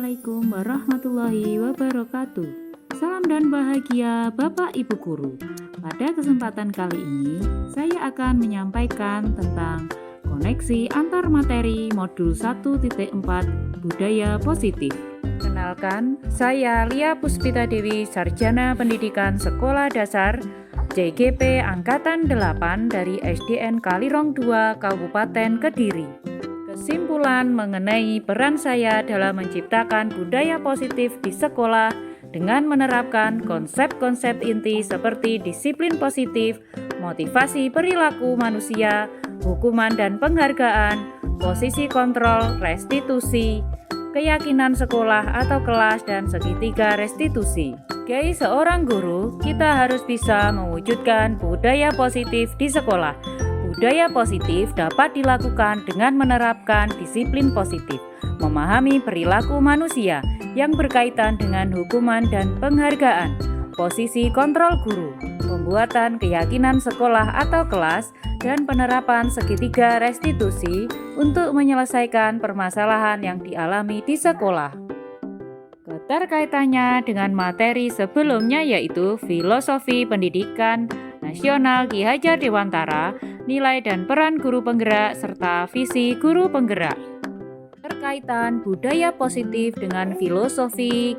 Assalamualaikum warahmatullahi wabarakatuh. Salam dan bahagia Bapak Ibu Guru. Pada kesempatan kali ini, saya akan menyampaikan tentang koneksi antar materi modul 1.4 Budaya Positif. Kenalkan, saya Lia Puspita Dewi, Sarjana Pendidikan Sekolah Dasar JGP Angkatan 8 dari SDN Kalirong 2 Kabupaten Kediri. Kesimpulan mengenai peran saya dalam menciptakan budaya positif di sekolah dengan menerapkan konsep-konsep inti seperti disiplin positif, motivasi perilaku manusia, hukuman dan penghargaan, posisi kontrol, restitusi, keyakinan sekolah atau kelas, dan segitiga restitusi. Sebagai seorang guru, kita harus bisa mewujudkan budaya positif di sekolah. Budaya positif dapat dilakukan dengan menerapkan disiplin positif, memahami perilaku manusia yang berkaitan dengan hukuman dan penghargaan, posisi kontrol guru, pembuatan keyakinan sekolah atau kelas, dan penerapan segitiga restitusi untuk menyelesaikan permasalahan yang dialami di sekolah. Keterkaitannya dengan materi sebelumnya yaitu Filosofi Pendidikan Nasional Ki Hajar Dewantara, nilai dan peran guru penggerak, serta visi guru penggerak. Terkaitan budaya positif dengan Filosofi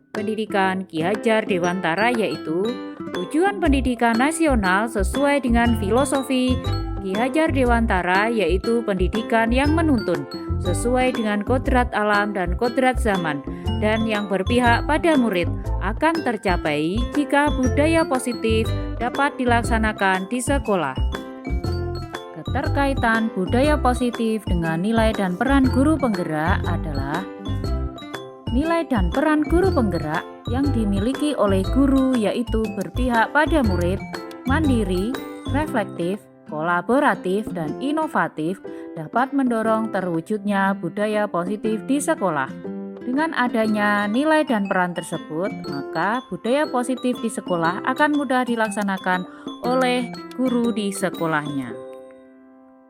Pendidikan Ki Hajar Dewantara yaitu tujuan pendidikan nasional sesuai dengan filosofi Ki Hajar Dewantara yaitu pendidikan yang menuntun sesuai dengan kodrat alam dan kodrat zaman dan yang berpihak pada murid akan tercapai jika budaya positif dapat dilaksanakan di sekolah. Keterkaitan budaya positif dengan nilai dan peran guru penggerak adalah nilai dan peran guru penggerak yang dimiliki oleh guru yaitu berpihak pada murid, mandiri, reflektif, kolaboratif, dan inovatif dapat mendorong terwujudnya budaya positif di sekolah. Dengan adanya nilai dan peran tersebut, maka budaya positif di sekolah akan mudah dilaksanakan oleh guru di sekolahnya.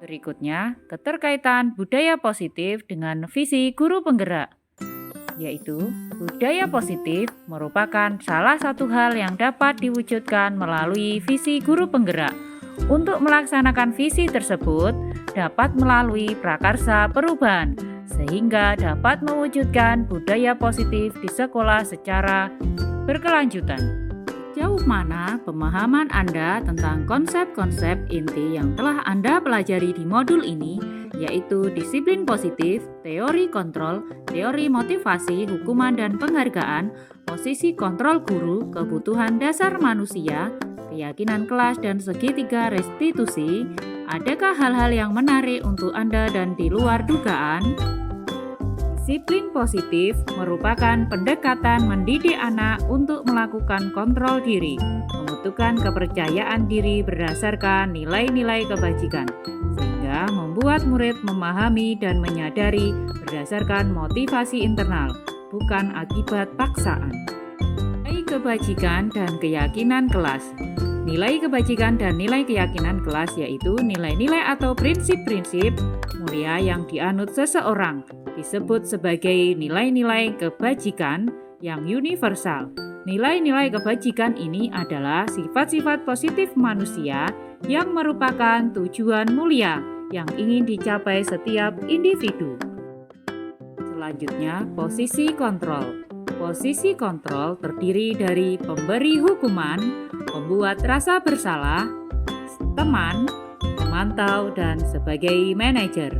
Berikutnya, keterkaitan budaya positif dengan visi guru penggerak, yaitu budaya positif merupakan salah satu hal yang dapat diwujudkan melalui visi guru penggerak. Untuk melaksanakan visi tersebut dapat melalui prakarsa perubahan, sehingga dapat mewujudkan budaya positif di sekolah secara berkelanjutan. Jauh mana pemahaman Anda tentang konsep-konsep inti yang telah Anda pelajari di modul ini, yaitu disiplin positif, teori kontrol, teori motivasi, hukuman dan penghargaan, posisi kontrol guru, kebutuhan dasar manusia, keyakinan kelas, dan segitiga restitusi? Adakah hal-hal yang menarik untuk Anda dan di luar dugaan? Disiplin positif merupakan pendekatan mendidik anak untuk melakukan kontrol diri, membentukkan kepercayaan diri berdasarkan nilai-nilai kebajikan, sehingga membuat murid memahami dan menyadari berdasarkan motivasi internal, bukan akibat paksaan. Nilai kebajikan dan keyakinan kelas. Nilai kebajikan dan nilai keyakinan kelas yaitu nilai-nilai atau prinsip-prinsip mulia yang dianut seseorang, disebut sebagai nilai-nilai kebajikan yang universal. Nilai-nilai kebajikan ini adalah sifat-sifat positif manusia yang merupakan tujuan mulia yang ingin dicapai setiap individu. Selanjutnya, posisi kontrol. Posisi kontrol terdiri dari pemberi hukuman, pembuat rasa bersalah, teman, pemantau, dan sebagai manajer.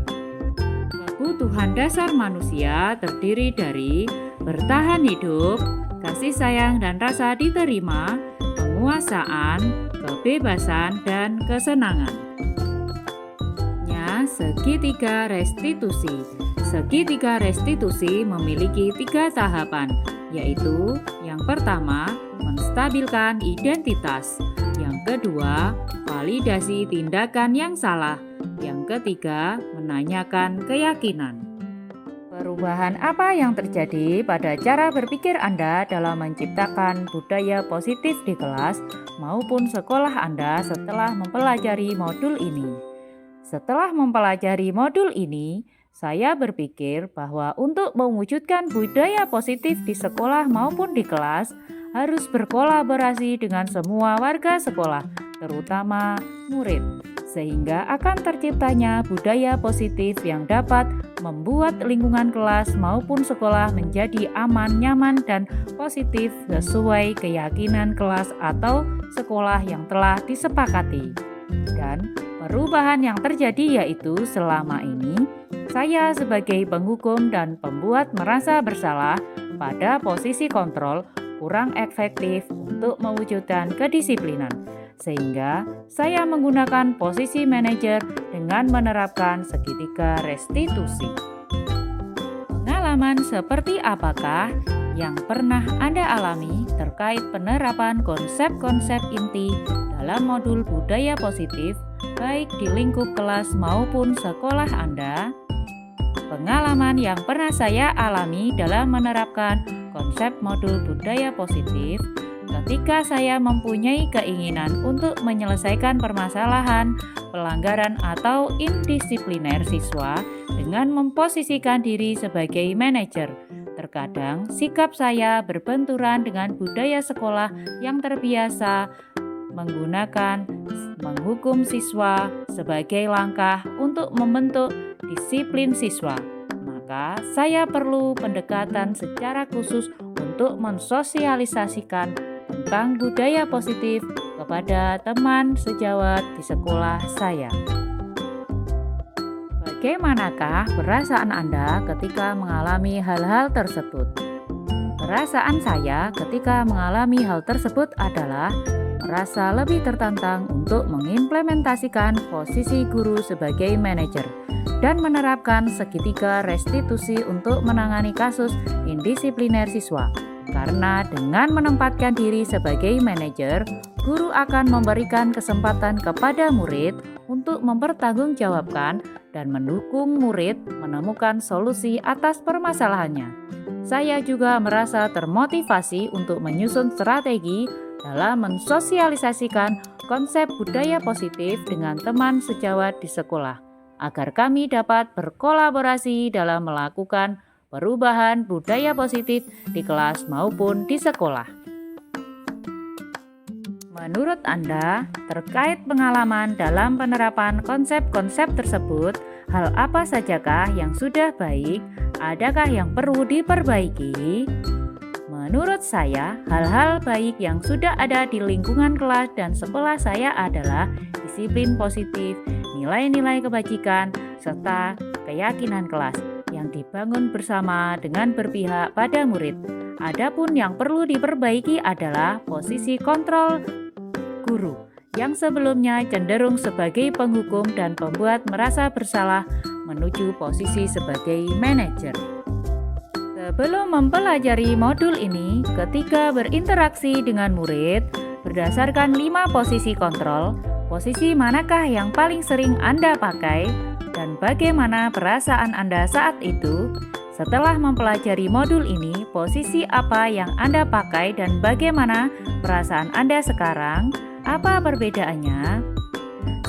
Kebutuhan dasar manusia terdiri dari bertahan hidup, kasih sayang dan rasa diterima, penguasaan, kebebasan, dan kesenangan. Segitiga restitusi. Segitiga restitusi memiliki 3 tahapan, yaitu yang pertama, menstabilkan identitas, yang kedua, validasi tindakan yang salah, yang ketiga, menanyakan keyakinan. Perubahan apa yang terjadi pada cara berpikir Anda dalam menciptakan budaya positif di kelas maupun sekolah Anda setelah mempelajari modul ini? Setelah mempelajari modul ini, Saya berpikir bahwa untuk mewujudkan budaya positif di sekolah maupun di kelas, harus berkolaborasi dengan semua warga sekolah, terutama murid, sehingga akan terciptanya budaya positif yang dapat membuat lingkungan kelas maupun sekolah menjadi aman, nyaman, dan positif sesuai keyakinan kelas atau sekolah yang telah disepakati. Dan perubahan yang terjadi yaitu selama ini saya sebagai penghukum dan pembuat merasa bersalah pada posisi kontrol kurang efektif untuk mewujudkan kedisiplinan. Sehingga saya menggunakan posisi manajer dengan menerapkan segitiga restitusi. Pengalaman seperti apakah yang pernah Anda alami terkait penerapan konsep-konsep inti dalam modul budaya positif, baik di lingkup kelas maupun sekolah Anda? Pengalaman yang pernah saya alami dalam menerapkan konsep modul budaya positif ketika saya mempunyai keinginan untuk menyelesaikan permasalahan, pelanggaran atau indisipliner siswa dengan memposisikan diri sebagai manajer. Terkadang sikap saya berbenturan dengan budaya sekolah yang terbiasa menggunakan menghukum siswa sebagai langkah untuk membentuk disiplin siswa. Maka saya perlu pendekatan secara khusus untuk mensosialisasikan tentang budaya positif kepada teman sejawat di sekolah saya. Bagaimanakah perasaan Anda ketika mengalami hal-hal tersebut? Perasaan saya ketika mengalami hal tersebut adalah merasa lebih tertantang untuk mengimplementasikan posisi guru sebagai manajer dan menerapkan segitiga restitusi untuk menangani kasus indisipliner siswa. Karena dengan menempatkan diri sebagai manajer, guru akan memberikan kesempatan kepada murid untuk mempertanggungjawabkan dan mendukung murid menemukan solusi atas permasalahannya. Saya juga merasa termotivasi untuk menyusun strategi dalam mensosialisasikan konsep budaya positif dengan teman sejawat di sekolah, agar kami dapat berkolaborasi dalam melakukan perubahan budaya positif di kelas maupun di sekolah. Menurut Anda, terkait pengalaman dalam penerapan konsep-konsep tersebut, hal apa sajakah yang sudah baik? Adakah yang perlu diperbaiki? Menurut saya, hal-hal baik yang sudah ada di lingkungan kelas dan sekolah saya adalah disiplin positif, nilai-nilai kebajikan, serta keyakinan kelas yang dibangun bersama dengan berpihak pada murid. Adapun yang perlu diperbaiki adalah posisi kontrol guru yang sebelumnya cenderung sebagai penghukum dan pembuat merasa bersalah menuju posisi sebagai manajer. Sebelum mempelajari modul ini, ketika berinteraksi dengan murid, berdasarkan 5 posisi kontrol, posisi manakah yang paling sering Anda pakai dan bagaimana perasaan Anda saat itu? Setelah mempelajari modul ini, posisi apa yang Anda pakai dan bagaimana perasaan Anda sekarang? Apa perbedaannya?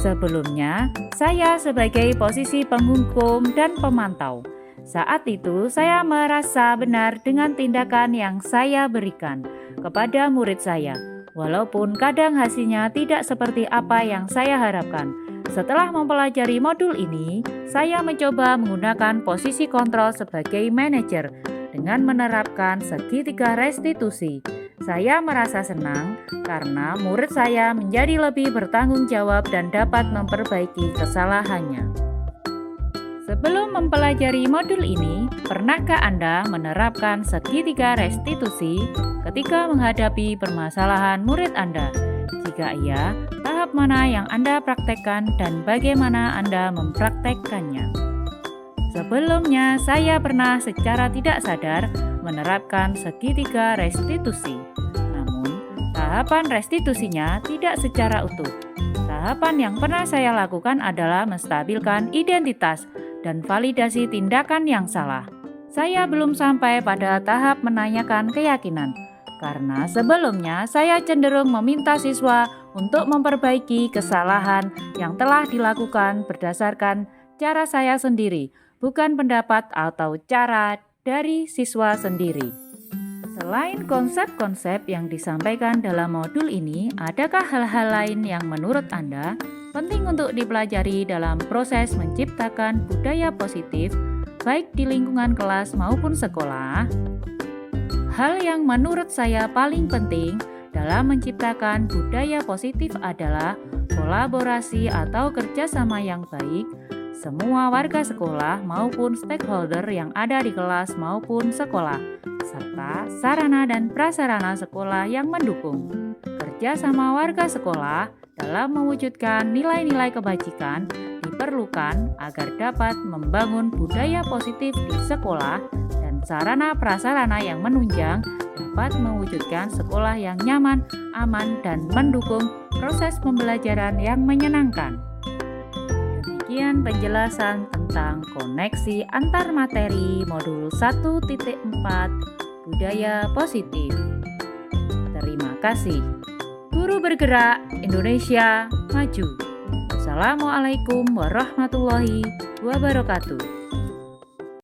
Sebelumnya, saya sebagai posisi penghukum dan pemantau. Saat itu, saya merasa benar dengan tindakan yang saya berikan kepada murid saya, walaupun kadang hasilnya tidak seperti apa yang saya harapkan. Setelah mempelajari modul ini, saya mencoba menggunakan posisi kontrol sebagai manajer dengan menerapkan segitiga restitusi. Saya merasa senang karena murid saya menjadi lebih bertanggung jawab dan dapat memperbaiki kesalahannya. Sebelum mempelajari modul ini, pernahkah Anda menerapkan segitiga restitusi ketika menghadapi permasalahan murid Anda? Jika iya, tahap mana yang Anda praktekkan dan bagaimana Anda mempraktekkannya? Sebelumnya, saya pernah secara tidak sadar menerapkan segitiga restitusi. Namun, tahapan restitusinya tidak secara utuh. Tahapan yang pernah saya lakukan adalah menstabilkan identitas dan validasi tindakan yang salah. Saya belum sampai pada tahap menanyakan keyakinan, karena sebelumnya saya cenderung meminta siswa untuk memperbaiki kesalahan yang telah dilakukan berdasarkan cara saya sendiri, bukan pendapat atau cara dari siswa sendiri. Selain konsep-konsep yang disampaikan dalam modul ini, adakah hal-hal lain yang menurut Anda penting untuk dipelajari dalam proses menciptakan budaya positif, baik di lingkungan kelas maupun sekolah? Hal yang menurut saya paling penting dalam menciptakan budaya positif adalah kolaborasi atau kerjasama yang baik semua warga sekolah maupun stakeholder yang ada di kelas maupun sekolah, serta sarana dan prasarana sekolah yang mendukung. Kerjasama warga sekolah dalam mewujudkan nilai-nilai kebajikan diperlukan agar dapat membangun budaya positif di sekolah dan sarana prasarana yang menunjang dapat mewujudkan sekolah yang nyaman, aman, dan mendukung proses pembelajaran yang menyenangkan. Demikian penjelasan tentang koneksi antar materi modul 1.4 Budaya Positif. Terima kasih. Guru Bergerak Indonesia Maju. Assalamualaikum warahmatullahi wabarakatuh.